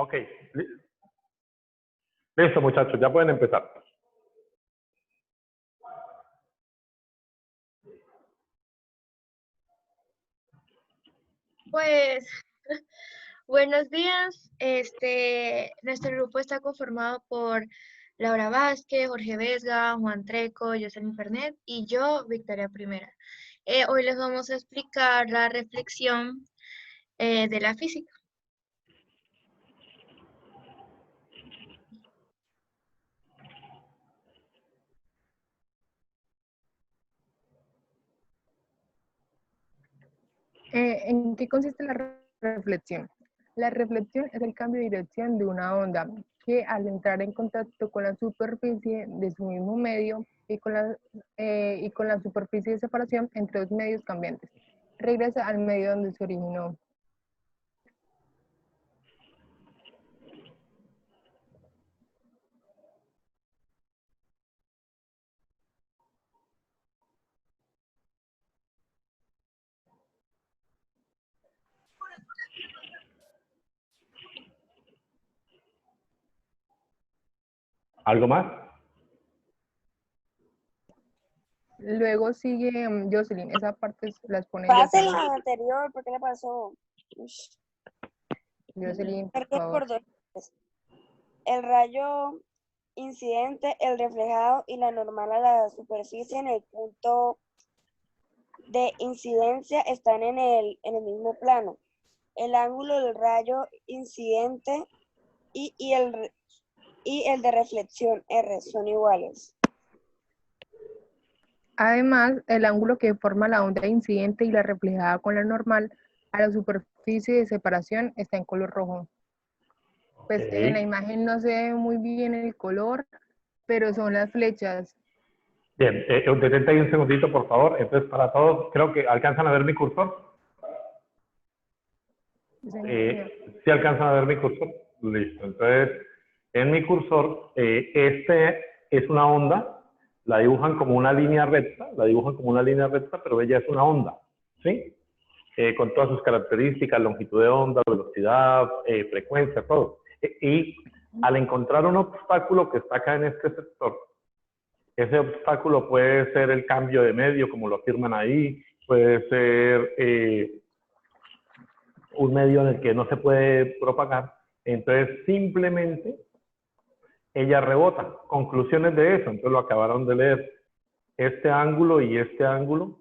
Ok. Listo, muchachos, ya pueden empezar. Pues, buenos días. Nuestro grupo está conformado por Laura Vázquez, Jorge Vesga, Juan Treco, Jocelyn Fernet y yo, Victoria Primera. Hoy les vamos a explicar la reflexión de la física. ¿En qué consiste la reflexión? La reflexión es el cambio de dirección de una onda que al entrar en contacto con la superficie de su mismo medio y con la superficie de separación entre dos medios cambiantes, regresa al medio donde se originó. ¿Algo más? Luego sigue Jocelyn, esa parte la expone Pase Jocelyn. la anterior, ¿por qué le pasó? Jocelyn, por Perdón favor. por dos veces. El rayo incidente, el reflejado y la normal a la superficie en el punto de incidencia están en el mismo plano. El ángulo del rayo incidente y el de reflexión R son iguales. Además, el ángulo que forma la onda incidente y la reflejada con la normal a la superficie de separación está en color rojo. Pues en la imagen no se ve muy bien el color, pero son las flechas. Bien, detente ahí un segundito, por favor. Entonces, para todos, creo que alcanzan a ver mi cursor. ¿Sí alcanzan a ver mi cursor? Listo. Entonces, en mi cursor, este es una onda. La dibujan como una línea recta, pero ella es una onda, ¿sí? Con todas sus características, longitud de onda, velocidad, frecuencia, todo. Y al encontrar un obstáculo que está acá en este sector, ese obstáculo puede ser el cambio de medio, como lo afirman ahí, puede ser un medio en el que no se puede propagar. Entonces, simplemente, ella rebota. Conclusiones de eso, entonces lo acabaron de leer. Este ángulo y este ángulo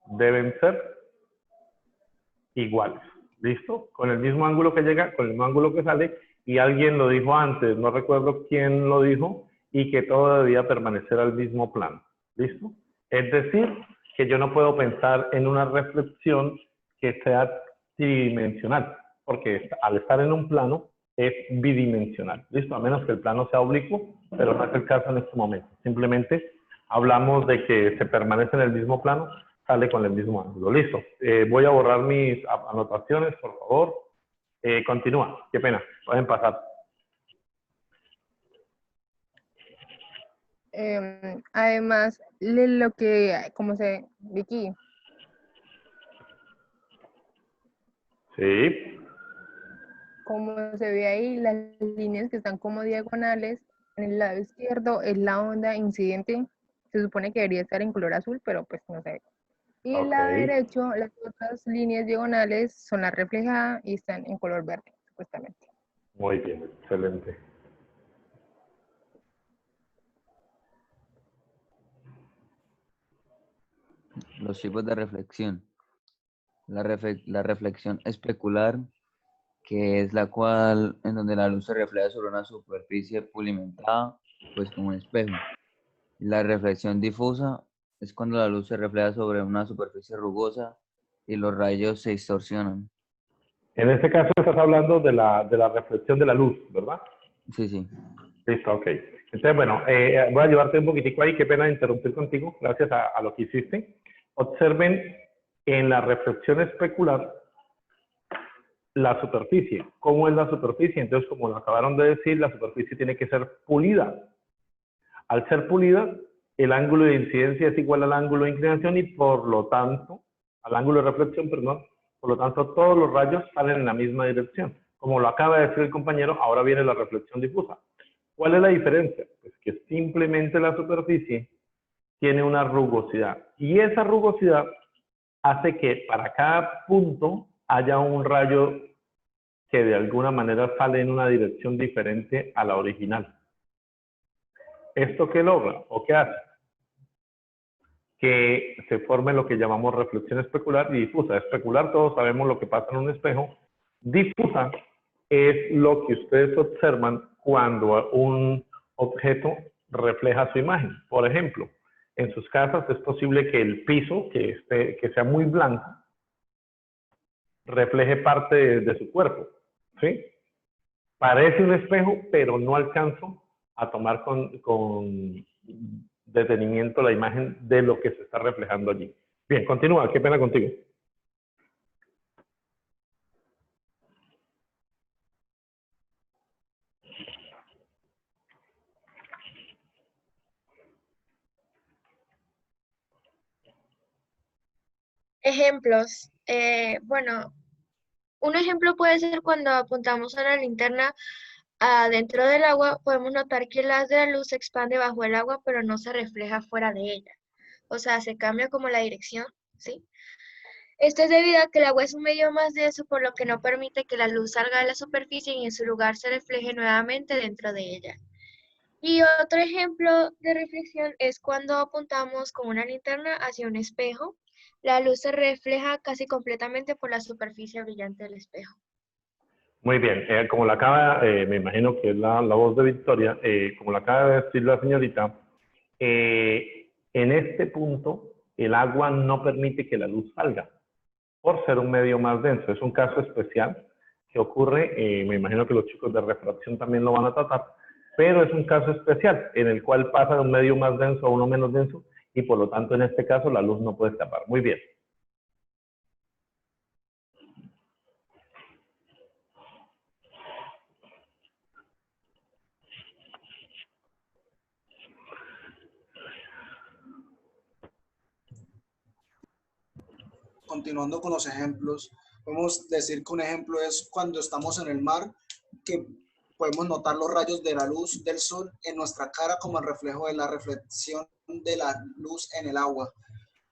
deben ser iguales. ¿Listo? Con el mismo ángulo que llega, con el mismo ángulo que sale, y alguien lo dijo antes, no recuerdo quién lo dijo, y que todo debía permanecer al mismo plano. ¿Listo? Es decir, que yo no puedo pensar en una reflexión que sea tridimensional, porque al estar en un plano es bidimensional. ¿Listo? A menos que el plano sea oblicuo, pero no es el caso en este momento. Simplemente hablamos de que se permanece en el mismo plano, sale con el mismo ángulo. Listo. Voy a borrar mis anotaciones, por favor. Continúa. Qué pena. Pueden pasar. Además, Vicky. Sí. Como se ve ahí, las líneas que están como diagonales, en el lado izquierdo es la onda incidente. Se supone que debería estar en color azul, pero pues no se ve. Y el lado derecho, las otras líneas diagonales son las reflejadas y están en color verde, supuestamente. Muy bien, excelente. Los tipos de reflexión. La reflexión especular, que es la cual en donde la luz se refleja sobre una superficie pulimentada, pues como un espejo. La reflexión difusa es cuando la luz se refleja sobre una superficie rugosa y los rayos se distorsionan. En este caso estás hablando de la reflexión de la luz, ¿verdad? Sí, sí. Listo, ok. Entonces, bueno, voy a ayudarte un poquitico ahí. Qué pena interrumpir contigo, gracias a lo que hiciste. Observen en la reflexión especular la superficie. ¿Cómo es la superficie? Entonces, como lo acabaron de decir, la superficie tiene que ser pulida. Al ser pulida, el ángulo de incidencia es igual al ángulo de inclinación y por lo tanto, al ángulo de reflexión, perdón, por lo tanto todos los rayos salen en la misma dirección. Como lo acaba de decir el compañero, ahora viene la reflexión difusa. ¿Cuál es la diferencia? Pues que simplemente la superficie tiene una rugosidad. Y esa rugosidad hace que para cada punto haya un rayo que de alguna manera sale en una dirección diferente a la original. ¿Esto qué logra o qué hace? Que se forme lo que llamamos reflexión especular y difusa. Especular, todos sabemos lo que pasa en un espejo. Difusa es lo que ustedes observan cuando un objeto refleja su imagen. Por ejemplo, en sus casas es posible que el piso, que sea muy blanco, refleje parte de su cuerpo, ¿sí? Parece un espejo, pero no alcanzo a tomar con detenimiento la imagen de lo que se está reflejando allí. Bien, continúa, qué pena contigo. Ejemplos. Bueno, un ejemplo puede ser cuando apuntamos a la linterna adentro del agua, podemos notar que el haz de la luz se expande bajo el agua, pero no se refleja fuera de ella. O sea, se cambia como la dirección, ¿sí? Esto es debido a que el agua es un medio más denso, por lo que no permite que la luz salga de la superficie y en su lugar se refleje nuevamente dentro de ella. Y otro ejemplo de reflexión es cuando apuntamos con una linterna hacia un espejo. La luz se refleja casi completamente por la superficie brillante del espejo. Muy bien, como la acaba, me imagino que es la voz de Victoria, como la acaba de decir la señorita, en este punto el agua no permite que la luz salga por ser un medio más denso. Es un caso especial que ocurre, me imagino que los chicos de refracción también lo van a tratar, pero es un caso especial en el cual pasa de un medio más denso a uno menos denso y por lo tanto en este caso la luz no puede escapar. Muy bien. Continuando con los ejemplos, podemos decir que un ejemplo es cuando estamos en el mar, que podemos notar los rayos de la luz del sol en nuestra cara como el reflejo de la reflexión de la luz en el agua.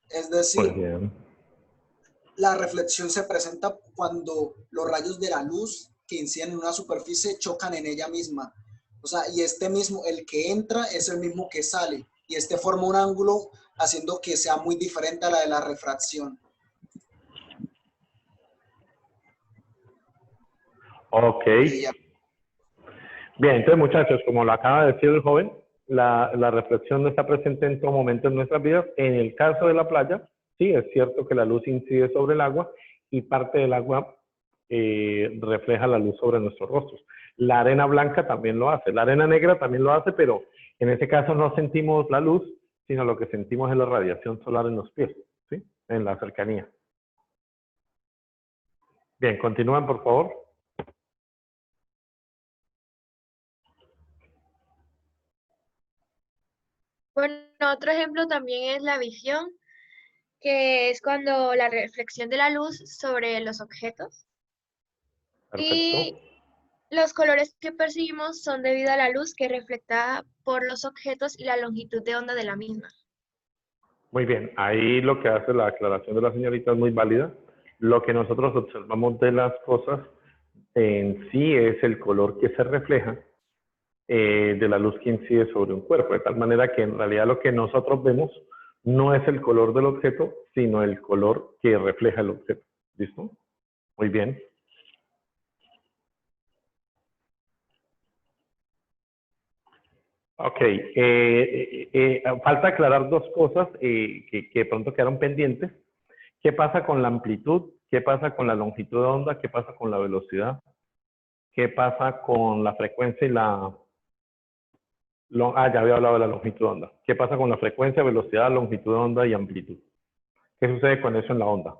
Es Muy decir, bien. la reflexión se presenta cuando los rayos de la luz que inciden en una superficie chocan en ella misma. O sea, y este mismo, el que entra es el mismo que sale, y este forma un ángulo haciendo que sea muy diferente a la de la refracción. Ok. Ya. Bien, entonces muchachos, como lo acaba de decir el joven, la reflexión no está presente en todo momento en nuestras vidas. En el caso de la playa, sí, es cierto que la luz incide sobre el agua y parte del agua refleja la luz sobre nuestros rostros. La arena blanca también lo hace, la arena negra también lo hace, pero en este caso no sentimos la luz, sino lo que sentimos es la radiación solar en los pies, ¿sí? En la cercanía. Bien, continúan por favor. Bueno, otro ejemplo también es la visión, que es cuando la reflexión de la luz sobre los objetos. Perfecto. Y los colores que percibimos son debido a la luz que es reflectada por los objetos y la longitud de onda de la misma. Muy bien, ahí lo que hace la aclaración de la señorita es muy válida. Lo que nosotros observamos de las cosas en sí es el color que se refleja de la luz que incide sobre un cuerpo, de tal manera que en realidad lo que nosotros vemos no es el color del objeto, sino el color que refleja el objeto. ¿Listo? Muy bien. Ok, falta aclarar dos cosas que de pronto quedaron pendientes. ¿Qué pasa con la amplitud? ¿Qué pasa con la longitud de onda? ¿Qué pasa con la velocidad? ¿Qué pasa con la frecuencia y la... ya había hablado de la longitud de onda. ¿Qué pasa con la frecuencia, velocidad, longitud de onda y amplitud? ¿Qué sucede con eso en la onda?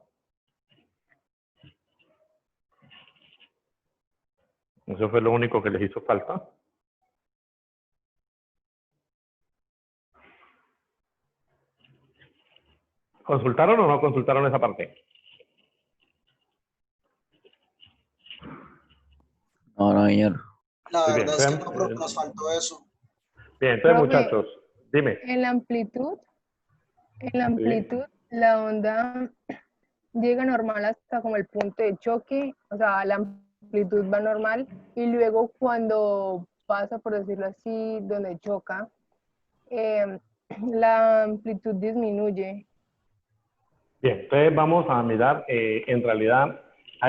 Eso fue lo único que les hizo falta. ¿Consultaron o no consultaron esa parte? No, no, señor. La Muy bien, verdad es que no, entonces, profe, nos faltó eso. bien, entonces Profe, muchachos, dime. en la Sí. amplitud, la onda llega normal hasta como el punto de choque, o sea, la amplitud va normal y luego cuando pasa, por decirlo así, donde choca, eh, la amplitud disminuye. Bien, entonces vamos a mirar, en realidad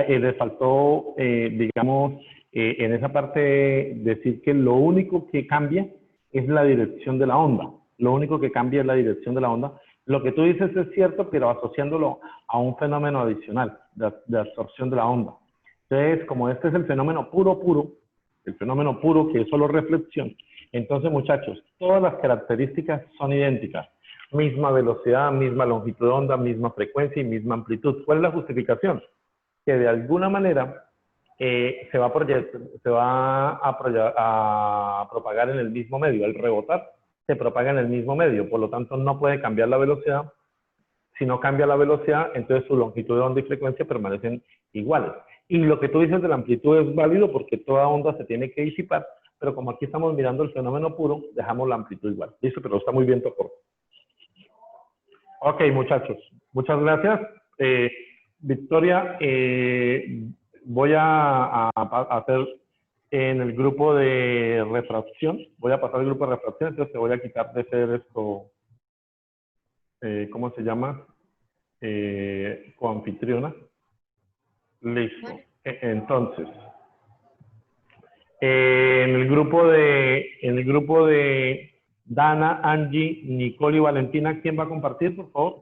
les faltó, digamos, en esa parte decir que lo único que cambia es la dirección de la onda. Lo único que cambia es la dirección de la onda. Lo que tú dices es cierto, pero asociándolo a un fenómeno adicional de absorción de la onda. Entonces, como este es el fenómeno puro, el fenómeno puro que es solo reflexión, entonces muchachos, todas las características son idénticas. Misma velocidad, misma longitud de onda, misma frecuencia y misma amplitud. ¿Cuál es la justificación? Que de alguna manera se va a propagar en el mismo medio. Al rebotar, se propaga en el mismo medio. Por lo tanto, no puede cambiar la velocidad. Si no cambia la velocidad, entonces su longitud de onda y frecuencia permanecen iguales. Y lo que tú dices de la amplitud es válido porque toda onda se tiene que disipar, pero como aquí estamos mirando el fenómeno puro, dejamos la amplitud igual. Listo, pero está muy bien tocado. Ok, muchachos, muchas gracias. Victoria, voy a hacer en el grupo de refracción, voy a pasar al grupo de refracción, entonces te voy a quitar de ser esto, ¿cómo se llama? Coanfitriona. Listo. Vale. Entonces, en el grupo de Dana, Angie, Nicole y Valentina, ¿quién va a compartir, por favor?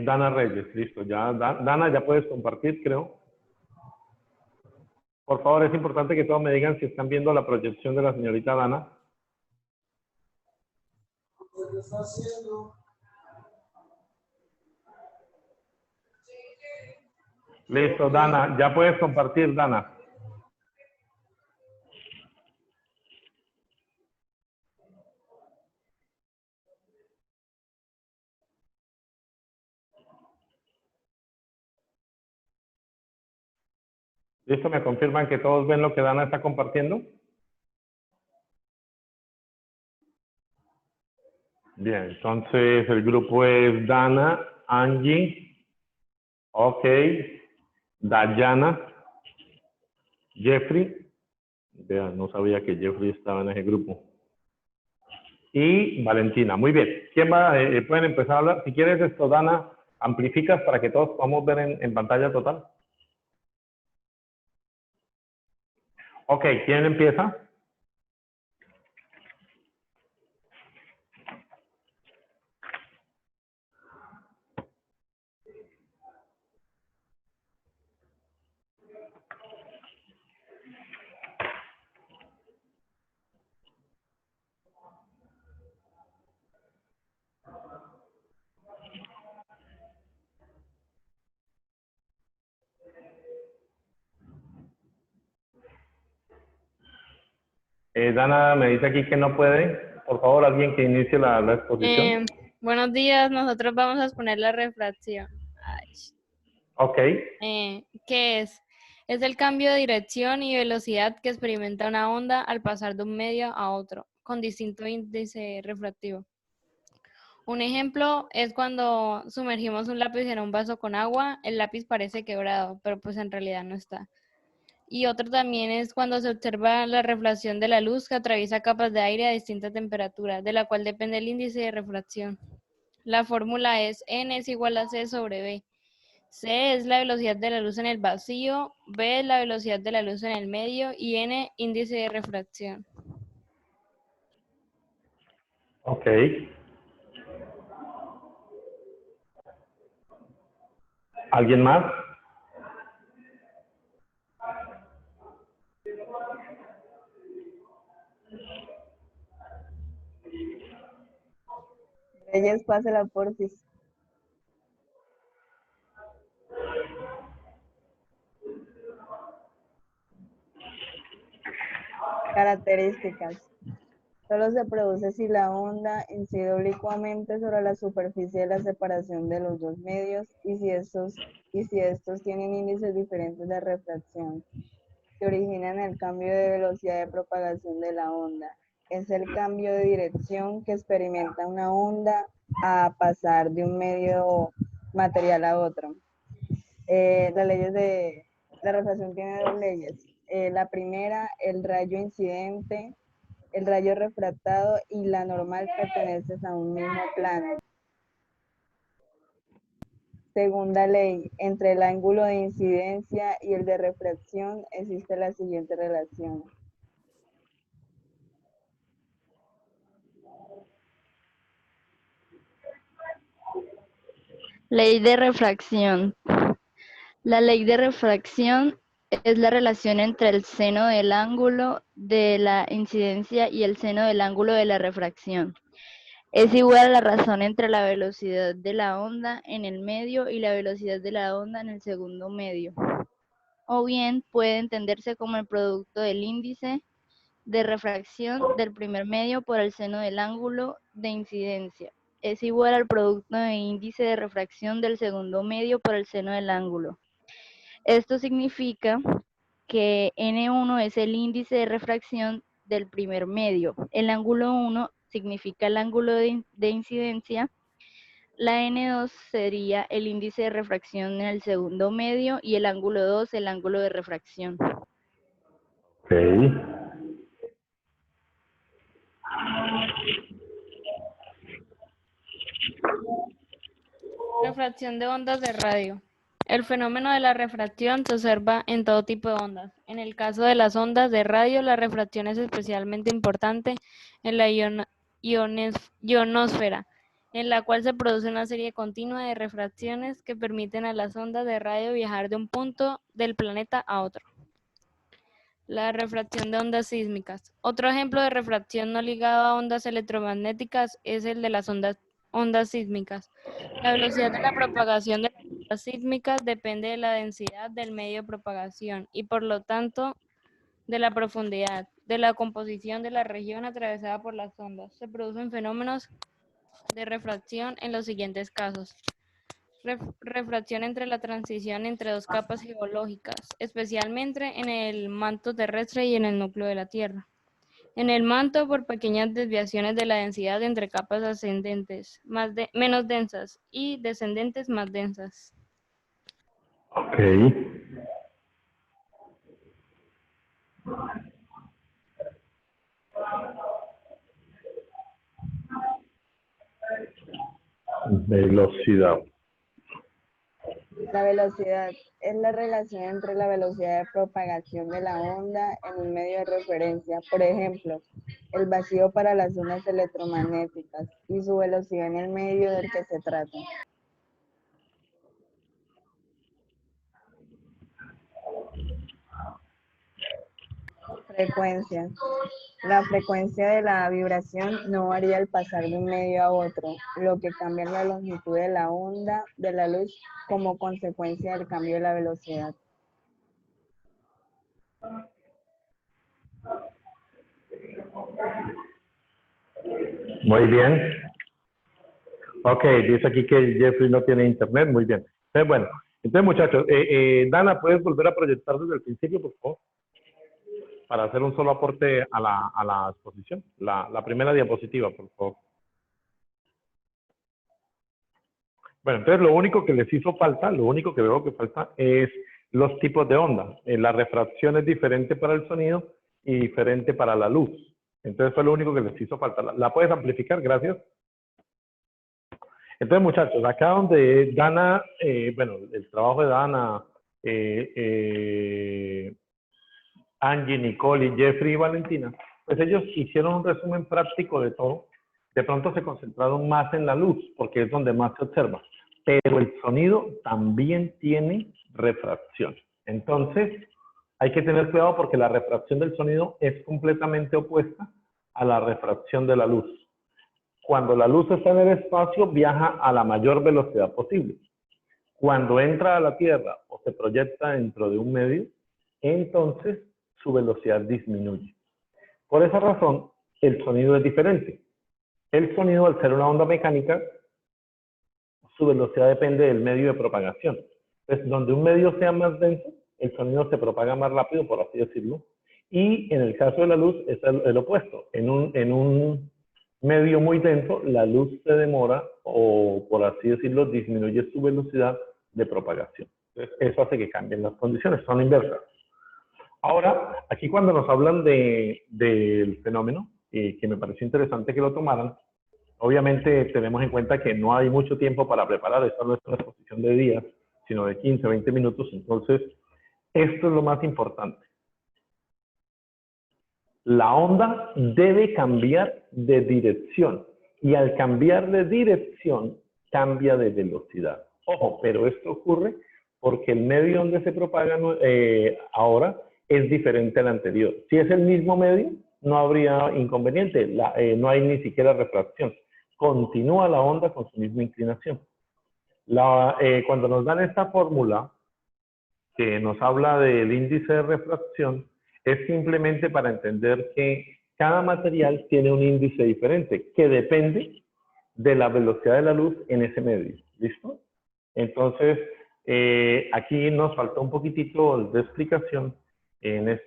Dana Reyes, listo. Ya, Dana, ya puedes compartir, creo. Por favor, es importante que todos me digan si están viendo la proyección de la señorita Dana. ¿Qué está haciendo? Listo, Dana, ya puedes compartir, Dana. Listo, me confirman que todos ven lo que Dana está compartiendo. Bien, entonces el grupo es Dana, Angie, ok, Dayana, Jeffrey, vean, no sabía que Jeffrey estaba en ese grupo, y Valentina. Muy bien, ¿quién va? Pueden empezar a hablar. Si quieres esto, Dana, amplificas para que todos podamos ver en pantalla total. Ok, ¿quién empieza? Dana me dice aquí que no puede. Por favor, alguien que inicie la exposición. Buenos días, nosotros vamos a exponer la refracción. Ok, ¿Qué es? Es el cambio de dirección y velocidad que experimenta una onda al pasar de un medio a otro, con distinto índice refractivo. Un ejemplo es cuando sumergimos un lápiz en un vaso con agua, el lápiz parece quebrado, pero pues en realidad no está. Y otro también es cuando se observa la refracción de la luz que atraviesa capas de aire a distinta temperatura, de la cual depende el índice de refracción. La fórmula es N es igual a C sobre B. C es la velocidad de la luz en el vacío, B es la velocidad de la luz en el medio y N índice de refracción. ok. ¿Alguien más? Reyes, pásela porfis. Características. Solo se produce si la onda incide oblicuamente sobre la superficie de la separación de los dos medios y si estos tienen índices diferentes de refracción, que originan el cambio de velocidad de propagación de la onda. Es el cambio de dirección que experimenta una onda a pasar de un medio material a otro. Las leyes de la refracción tiene dos leyes. La primera, el rayo incidente, el rayo refractado y la normal pertenecen a un mismo plano. Segunda ley, entre el ángulo de incidencia y el de refracción existe la siguiente relación. Ley de refracción. La ley de refracción es la relación entre el seno del ángulo de la incidencia y el seno del ángulo de la refracción. Es igual a la razón entre la velocidad de la onda en el medio y la velocidad de la onda en el segundo medio. O bien puede entenderse como el producto del índice de refracción del primer medio por el seno del ángulo de incidencia. Es igual al producto de índice de refracción del segundo medio por el seno del ángulo. Esto significa que N1 es el índice de refracción del primer medio. El ángulo 1 significa el ángulo de incidencia. La N2 sería el índice de refracción en el segundo medio y el ángulo 2 el ángulo de refracción. Ok. Refracción de ondas de radio. El fenómeno de la refracción se observa en todo tipo de ondas. En el caso de las ondas de radio, la refracción es especialmente importante en la ionosfera, en la cual se produce una serie continua de refracciones que permiten a las ondas de radio viajar de un punto del planeta a otro. La refracción de ondas sísmicas. Otro ejemplo de refracción no ligado a ondas electromagnéticas es el de las ondas sísmicas. La velocidad de la propagación de las ondas sísmicas depende de la densidad del medio de propagación y por lo tanto de la profundidad, de la composición de la región atravesada por las ondas. Se producen fenómenos de refracción en los siguientes casos. Refracción entre la transición entre dos capas geológicas, especialmente en el manto terrestre y en el núcleo de la Tierra. En el manto, por pequeñas desviaciones de la densidad entre capas ascendentes menos densas y descendentes más densas. Ok. Velocidad. La velocidad es la relación entre la velocidad de propagación de la onda en un medio de referencia, por ejemplo, el vacío para las ondas electromagnéticas, y su velocidad en el medio del que se trata. Frecuencia. La frecuencia de la vibración no varía al pasar de un medio a otro, lo que cambia la longitud de la onda de la luz como consecuencia del cambio de la velocidad. Muy bien. Ok, dice aquí que Jeffrey no tiene internet. Muy bien. Bueno, entonces muchachos, Dana, ¿puedes volver a proyectar desde el principio, por favor? Para hacer un solo aporte a la exposición. La primera diapositiva, por favor. Bueno, entonces lo único que les hizo falta, lo único que veo que falta es los tipos de onda. La refracción es diferente para el sonido y diferente para la luz. Entonces fue lo único que les hizo falta. ¿La puedes amplificar? Gracias. Entonces, muchachos, acá donde Dana, bueno, el trabajo de Dana, Angie, Nicole y Jeffrey y Valentina, pues ellos hicieron un resumen práctico de todo. De pronto se concentraron más en la luz, porque es donde más se observa. Pero el sonido también tiene refracción. Entonces, hay que tener cuidado porque la refracción del sonido es completamente opuesta a la refracción de la luz. Cuando la luz está en el espacio, viaja a la mayor velocidad posible. Cuando entra a la Tierra o se proyecta dentro de un medio, entonces su velocidad disminuye. Por esa razón, el sonido es diferente. El sonido, al ser una onda mecánica, su velocidad depende del medio de propagación. Entonces, donde un medio sea más denso, el sonido se propaga más rápido, por así decirlo. Y en el caso de la luz es el opuesto. En un medio muy denso, la luz se demora o, por así decirlo, disminuye su velocidad de propagación. Entonces, eso hace que cambien las condiciones, son inversas. Ahora, aquí cuando nos hablan del fenómeno, que me pareció interesante que lo tomaran, obviamente tenemos en cuenta que no hay mucho tiempo para preparar, esta no es una exposición de días, sino de 15, 20 minutos, entonces esto es lo más importante. La onda debe cambiar de dirección y al cambiar de dirección cambia de velocidad. Ojo, pero esto ocurre porque el medio donde se propaga ahora es diferente al anterior. Si es el mismo medio, no habría inconveniente, no hay ni siquiera refracción. Continúa la onda con su misma inclinación. Cuando nos dan esta fórmula que nos habla del índice de refracción, es simplemente para entender que cada material tiene un índice diferente que depende de la velocidad de la luz en ese medio. ¿Listo? Entonces, aquí nos faltó un poquitito de explicación en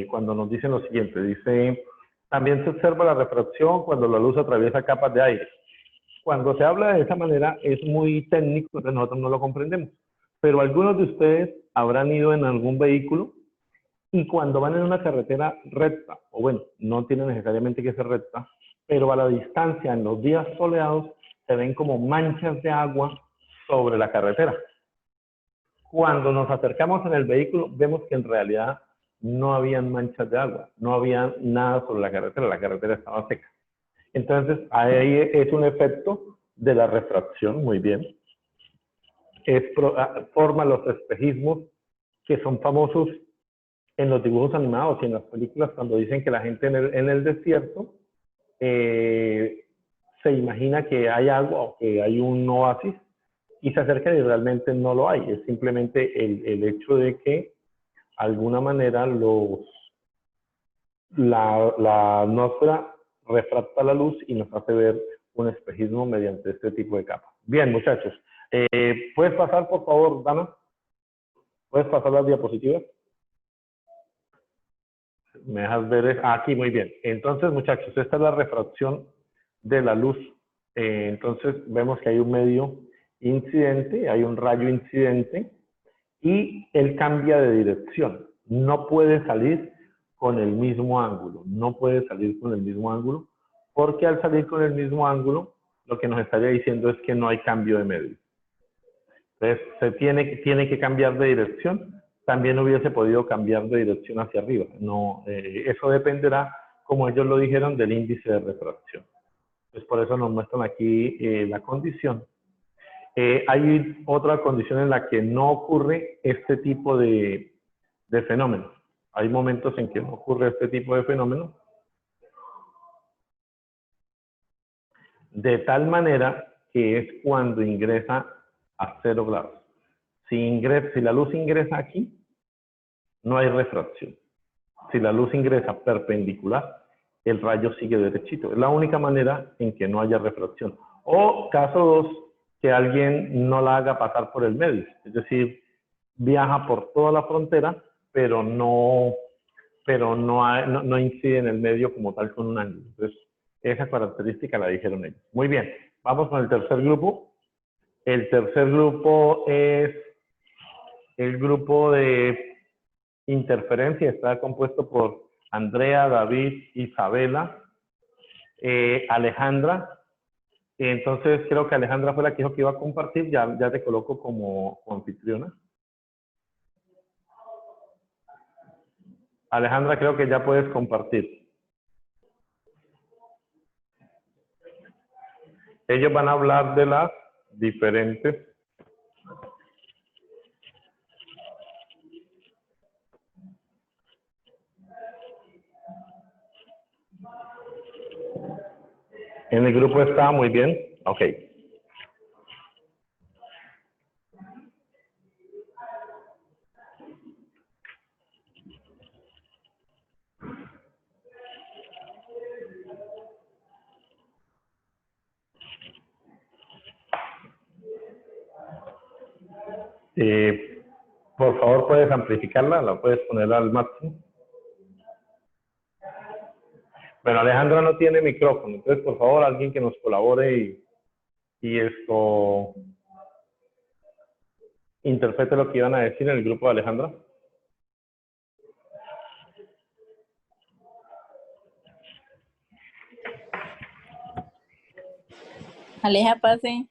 cuando nos dicen lo siguiente. Dice, también se observa la refracción cuando la luz atraviesa capas de aire. Cuando se habla de esa manera es muy técnico, entonces nosotros no lo comprendemos. Pero algunos de ustedes habrán ido en algún vehículo y cuando van en una carretera recta, o bueno, no tiene necesariamente que ser recta, pero a la distancia, en los días soleados, se ven como manchas de agua sobre la carretera. Cuando nos acercamos en el vehículo, vemos que en realidad no habían manchas de agua, no había nada sobre la carretera estaba seca. Entonces, ahí es un efecto de la refracción, muy bien. Forma los espejismos que son famosos en los dibujos animados y en las películas cuando dicen que la gente en el desierto se imagina que hay agua o que hay un oasis y se acercan y realmente no lo hay. Es simplemente el hecho de que de alguna manera la atmósfera refracta la luz y nos hace ver un espejismo mediante este tipo de capas. Bien, muchachos. ¿Puedes pasar, por favor, Dana? ¿Puedes pasar las diapositivas? ¿Me dejas ver? Aquí, muy bien. Entonces, muchachos, esta es la refracción de la luz. Entonces, vemos que hay un medio incidente, hay un rayo incidente y él cambia de dirección. No puede salir con el mismo ángulo. No puede salir con el mismo ángulo porque al salir con el mismo ángulo, lo que nos estaría diciendo es que no hay cambio de medio. Entonces, tiene que cambiar de dirección. También hubiese podido cambiar de dirección hacia arriba. No, eso dependerá, como ellos lo dijeron, del índice de refracción. Entonces, por eso nos muestran aquí la condición. Hay otra condición en la que no ocurre este tipo de fenómenos. Hay momentos en que no ocurre este tipo de fenómenos. De tal manera que es cuando ingresa a 0 grados. Si la luz ingresa aquí, no hay refracción. Si la luz ingresa perpendicular, el rayo sigue derechito. Es la única manera en que no haya refracción. O caso 2, que alguien no la haga pasar por el medio. Es decir, viaja por toda la frontera, pero no incide en el medio como tal con un ángulo. Entonces, esa característica la dijeron ellos. Muy bien, vamos con el tercer grupo. El tercer grupo es el grupo de interferencia. Está compuesto por Andrea, David, Isabela, Alejandra. Entonces, creo que Alejandra fue la que dijo que iba a compartir. Ya te coloco como anfitriona. Alejandra, creo que ya puedes compartir. Ellos van a hablar de las diferentes en el grupo. Está muy bien. Ok. Por favor, puedes amplificarla, la puedes poner al máximo. Bueno, Alejandra no tiene micrófono, entonces por favor alguien que nos colabore y esto interprete lo que iban a decir en el grupo de Alejandra. Aleja, pase.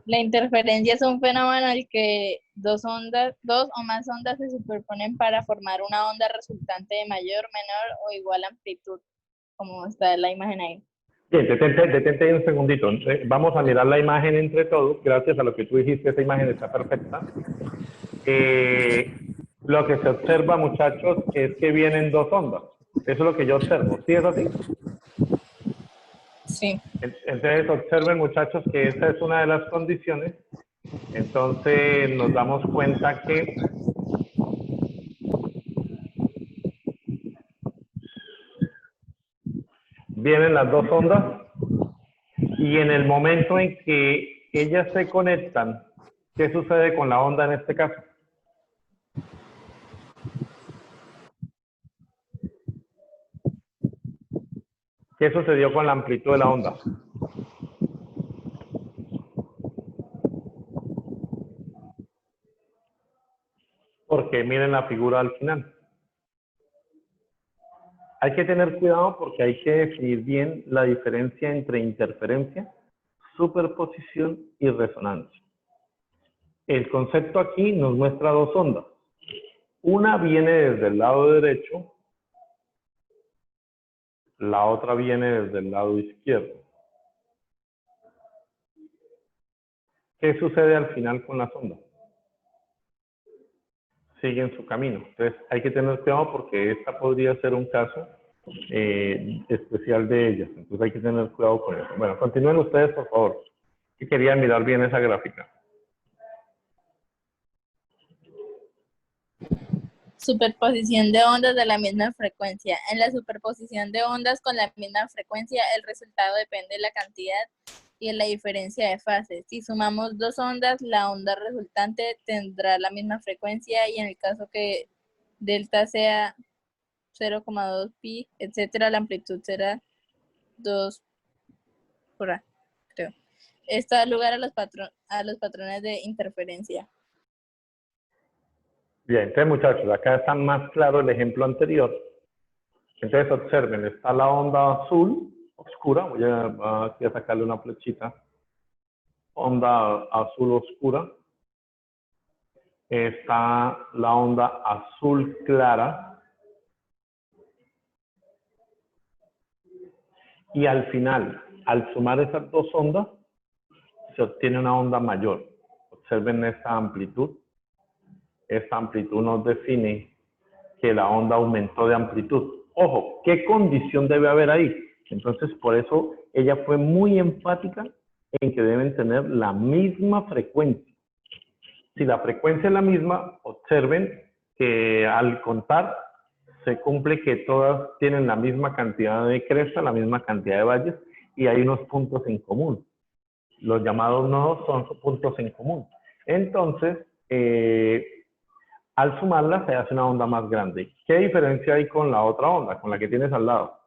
La interferencia es un fenómeno en el que dos o más ondas se superponen para formar una onda resultante de mayor, menor o igual amplitud, como está en la imagen ahí. Bien, detente ahí un segundito. Vamos a mirar la imagen entre todos. Gracias a lo que tú dijiste, esa imagen está perfecta. Lo que se observa, muchachos, es que vienen dos ondas. Eso es lo que yo observo. ¿Sí es así? Sí. Entonces observen, muchachos, que esa es una de las condiciones. Entonces nos damos cuenta que vienen las dos ondas y en el momento en que ellas se conectan, ¿qué sucede con la onda en este caso? ¿Qué sucedió con la amplitud de la onda? Porque miren la figura al final. Hay que tener cuidado porque hay que definir bien la diferencia entre interferencia, superposición y resonancia. El concepto aquí nos muestra dos ondas. Una viene desde el lado derecho, la otra viene desde el lado izquierdo. ¿Qué sucede al final con las ondas? Siguen su camino. Entonces hay que tener cuidado porque esta podría ser un caso especial de ellas. Entonces hay que tener cuidado con eso. Bueno, continúen ustedes, por favor. Que querían mirar bien esa gráfica. Superposición de ondas de la misma frecuencia. En la superposición de ondas con la misma frecuencia, el resultado depende de la cantidad y de la diferencia de fases. Si sumamos dos ondas, la onda resultante tendrá la misma frecuencia y en el caso que delta sea 0,2 pi, etcétera, la amplitud será 2 por A, creo. Esto da lugar a los patrones de interferencia. Bien, entonces muchachos, acá está más claro el ejemplo anterior. Entonces observen, está la onda azul oscura, voy a sacarle una flechita. Onda azul oscura. Está la onda azul clara. Y al final, al sumar esas dos ondas, se obtiene una onda mayor. Observen esta amplitud. Esta amplitud nos define que la onda aumentó de amplitud. Ojo, ¿qué condición debe haber ahí? Entonces, por eso ella fue muy enfática en que deben tener la misma frecuencia. Si la frecuencia es la misma, observen que al contar se cumple que todas tienen la misma cantidad de cresta, la misma cantidad de valles y hay unos puntos en común. Los llamados nodos son puntos en común. Entonces, al sumarlas se hace una onda más grande. ¿Qué diferencia hay con la otra onda, con la que tienes al lado?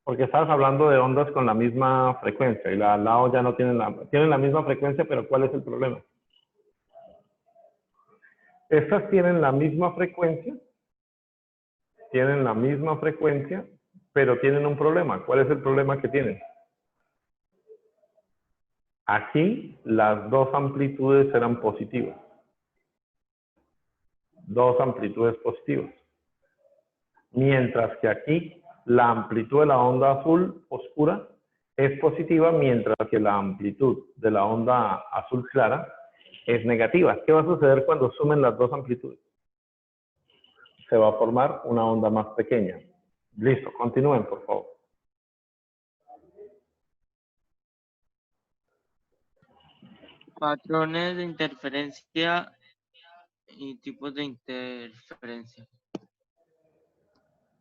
Porque estabas hablando de ondas con la misma frecuencia y la al lado ya no tienen la misma frecuencia, pero ¿cuál es el problema? Estas tienen la misma frecuencia, pero tienen un problema. ¿Cuál es el problema que tienen? Aquí las dos amplitudes eran positivas. Dos amplitudes positivas. Mientras que aquí la amplitud de la onda azul oscura es positiva, mientras que la amplitud de la onda azul clara es negativa. ¿Qué va a suceder cuando sumen las dos amplitudes? Se va a formar una onda más pequeña. Listo, continúen, por favor. Patrones de interferencia y tipos de interferencia.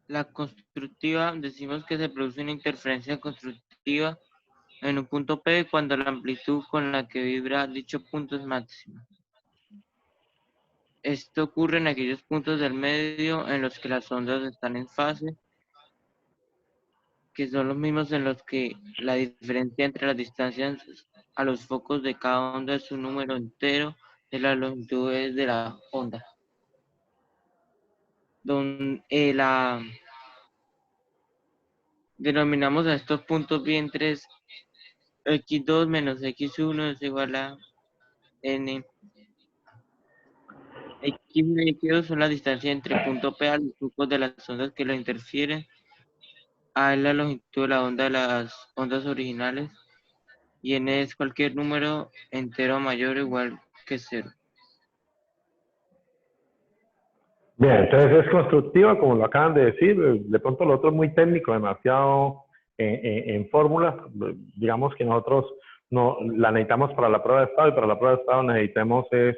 La constructiva, decimos que se produce una interferencia constructiva en un punto P cuando la amplitud con la que vibra dicho punto es máxima. Esto ocurre en aquellos puntos del medio en los que las ondas están en fase, que son los mismos en los que la diferencia entre las distancias a los focos de cada onda es un número entero de las longitudes de la onda. Denominamos a estos puntos vientres x2 menos x1 es igual a n. X1 y X2 son la distancia entre punto P a los focos de las ondas que lo interfieren. A es la longitud de la onda de las ondas originales. Y n es cualquier número entero mayor o igual que 0. Bien, entonces es constructiva, como lo acaban de decir. De pronto lo otro es muy técnico, demasiado en fórmulas. Digamos que nosotros no la necesitamos para la prueba de estado, y para la prueba de estado necesitamos es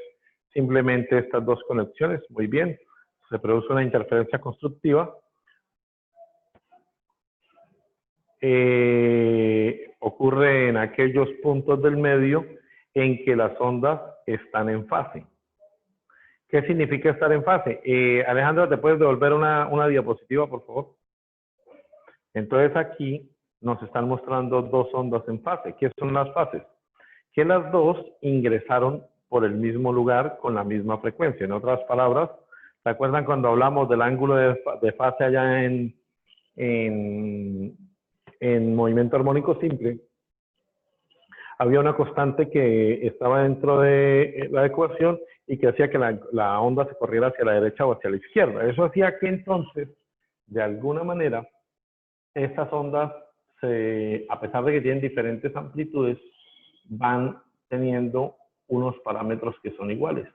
simplemente estas dos conexiones. Muy bien, se produce una interferencia constructiva. Ocurre en aquellos puntos del medio en que las ondas están en fase. ¿Qué significa estar en fase? Alejandra, ¿te puedes devolver una diapositiva, por favor? Entonces aquí nos están mostrando dos ondas en fase. ¿Qué son las fases? Que las dos ingresaron por el mismo lugar con la misma frecuencia. En otras palabras, ¿se acuerdan cuando hablamos del ángulo de fase allá en movimiento armónico simple? Había una constante que estaba dentro de la ecuación y que hacía que la onda se corriera hacia la derecha o hacia la izquierda. Eso hacía que entonces, de alguna manera, estas ondas, a pesar de que tienen diferentes amplitudes, van teniendo unos parámetros que son iguales.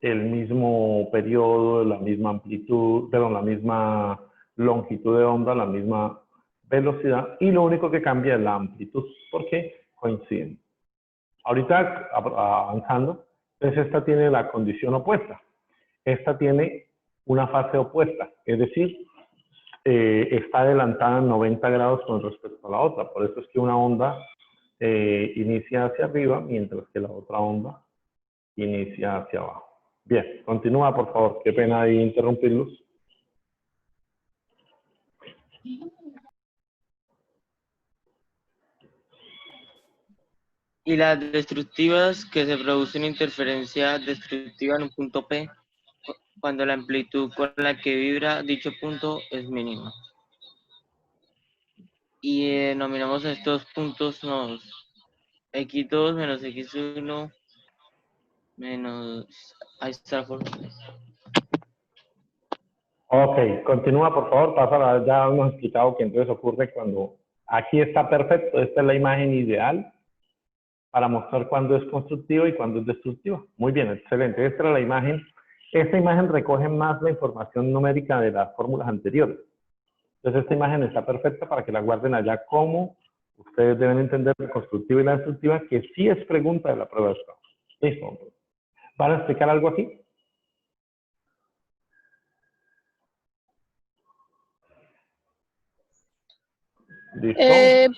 El mismo periodo, la misma amplitud, perdón, la misma longitud de onda, la misma velocidad, y lo único que cambia es la amplitud, porque coinciden. Ahorita, avanzando, entonces esta tiene la condición opuesta. Esta tiene una fase opuesta, es decir, está adelantada en 90 grados con respecto a la otra. Por eso es que una onda inicia hacia arriba, mientras que la otra onda inicia hacia abajo. Bien, continúa, por favor. Qué pena ahí interrumpirlos. Y las destructivas, que se produce una interferencia destructiva en un punto P cuando la amplitud con la que vibra dicho punto es mínima. Y denominamos a estos puntos nodos. X2 menos X1 menos... Ahí está la fórmula. Ok, continúa, por favor. Pasa, ya hemos explicado que entonces ocurre cuando... Aquí está perfecto. Esta es la imagen ideal para mostrar cuándo es constructiva y cuándo es destructiva. Muy bien, excelente. Esta era la imagen. Esta imagen recoge más la información numérica de las fórmulas anteriores. Entonces esta imagen está perfecta para que la guarden allá como ustedes deben entender la constructiva y la destructiva, que sí es pregunta de la prueba de estado. Listo. ¿Van a explicar algo aquí? ¿Listo?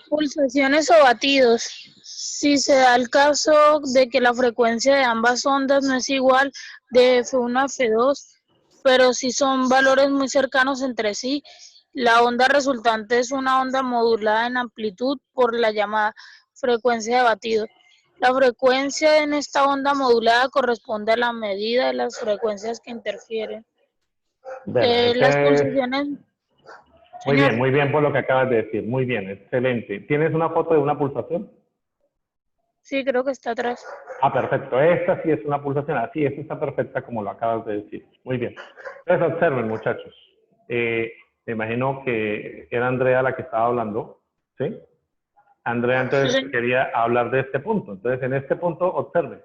Pulsaciones o batidos. Si se da el caso de que la frecuencia de ambas ondas no es igual de F1 a F2, pero si son valores muy cercanos entre sí, la onda resultante es una onda modulada en amplitud por la llamada frecuencia de batido. La frecuencia en esta onda modulada corresponde a la medida de las frecuencias que interfieren. Las pulsaciones... Muy bien por lo que acabas de decir. Muy bien, excelente. ¿Tienes una foto de una pulsación? Sí, creo que está atrás. Ah, perfecto. Esta sí es una pulsación. Así, esta está perfecta como lo acabas de decir. Muy bien. Entonces, observen, muchachos. Me imagino que era Andrea la que estaba hablando, ¿sí? Andrea entonces quería hablar de este punto. Entonces, en este punto, observen.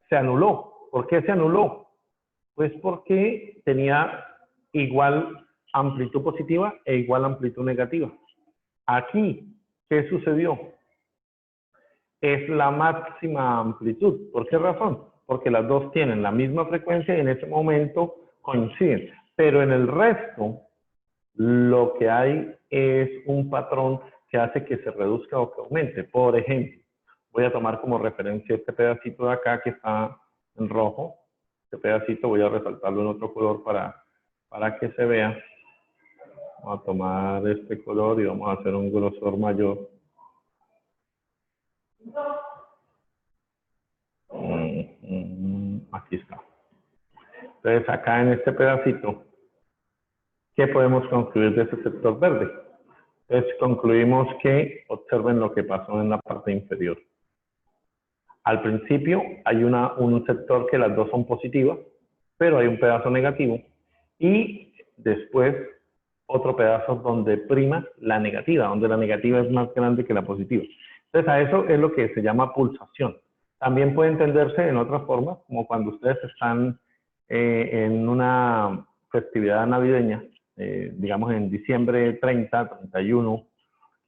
Se anuló. ¿Por qué se anuló? Pues porque tenía igual amplitud positiva e igual amplitud negativa. Aquí, ¿qué sucedió? Es la máxima amplitud. ¿Por qué razón? Porque las dos tienen la misma frecuencia y en ese momento coinciden. Pero en el resto, lo que hay es un patrón que hace que se reduzca o que aumente. Por ejemplo, voy a tomar como referencia este pedacito de acá que está en rojo. Este pedacito voy a resaltarlo en otro color para que se vea. Vamos a tomar este color y vamos a hacer un grosor mayor. Aquí está. Entonces, acá en este pedacito, ¿qué podemos concluir de este sector verde? Entonces, concluimos que observen lo que pasó en la parte inferior. Al principio hay un sector que las dos son positivas, pero hay un pedazo negativo. Y después otro pedazo donde prima la negativa, donde la negativa es más grande que la positiva. Entonces, a eso es lo que se llama pulsación. También puede entenderse en otras formas, como cuando ustedes están en una festividad navideña, digamos en diciembre 30, 31,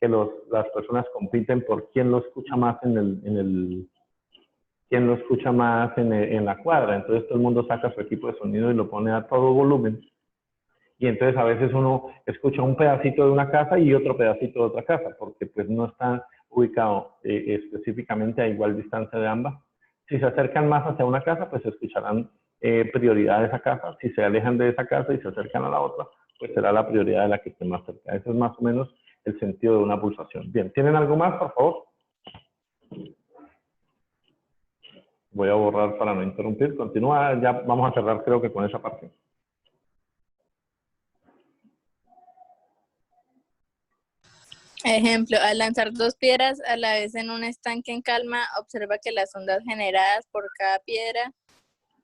que las personas compiten por quién lo escucha más en la cuadra. Entonces todo el mundo saca su equipo de sonido y lo pone a todo volumen. Y entonces a veces uno escucha un pedacito de una casa y otro pedacito de otra casa, porque pues no está ubicado específicamente a igual distancia de ambas. Si se acercan más hacia una casa, pues escucharán prioridad de esa casa. Si se alejan de esa casa y se acercan a la otra, pues será la prioridad de la que esté más cerca. Ese es más o menos el sentido de una pulsación. Bien, ¿tienen algo más, por favor? Voy a borrar para no interrumpir. Continúa, ya vamos a cerrar creo que con esa parte. Ejemplo, al lanzar dos piedras a la vez en un estanque en calma, observa que las ondas generadas por cada piedra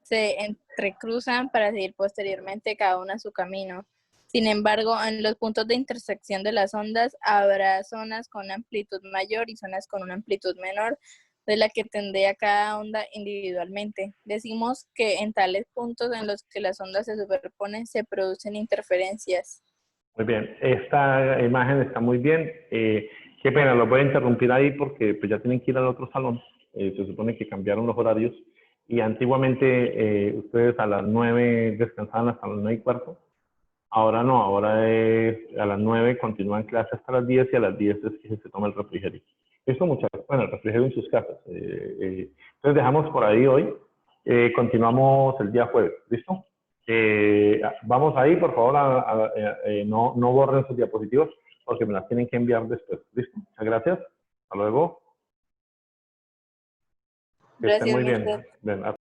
se entrecruzan para seguir posteriormente cada una a su camino. Sin embargo, en los puntos de intersección de las ondas habrá zonas con amplitud mayor y zonas con una amplitud menor, de la que tendría cada onda individualmente. Decimos que en tales puntos en los que las ondas se superponen se producen interferencias. Muy bien, esta imagen está muy bien. Qué pena, los voy a interrumpir ahí porque pues, ya tienen que ir al otro salón. Se supone que cambiaron los horarios y antiguamente ustedes a las 9 descansaban hasta las 9:15. Ahora no, ahora es a las 9 continúan clases hasta las 10 y a las 10 es que se toma el refrigerio. Esto muchachos, bueno, el refrigerio en sus casas. Entonces dejamos por ahí hoy. Continuamos el día jueves, ¿listo? Vamos ahí, por favor, no borren sus diapositivas porque me las tienen que enviar después. ¿Listo? Muchas gracias. Hasta luego. Que estén muy bien. Bien.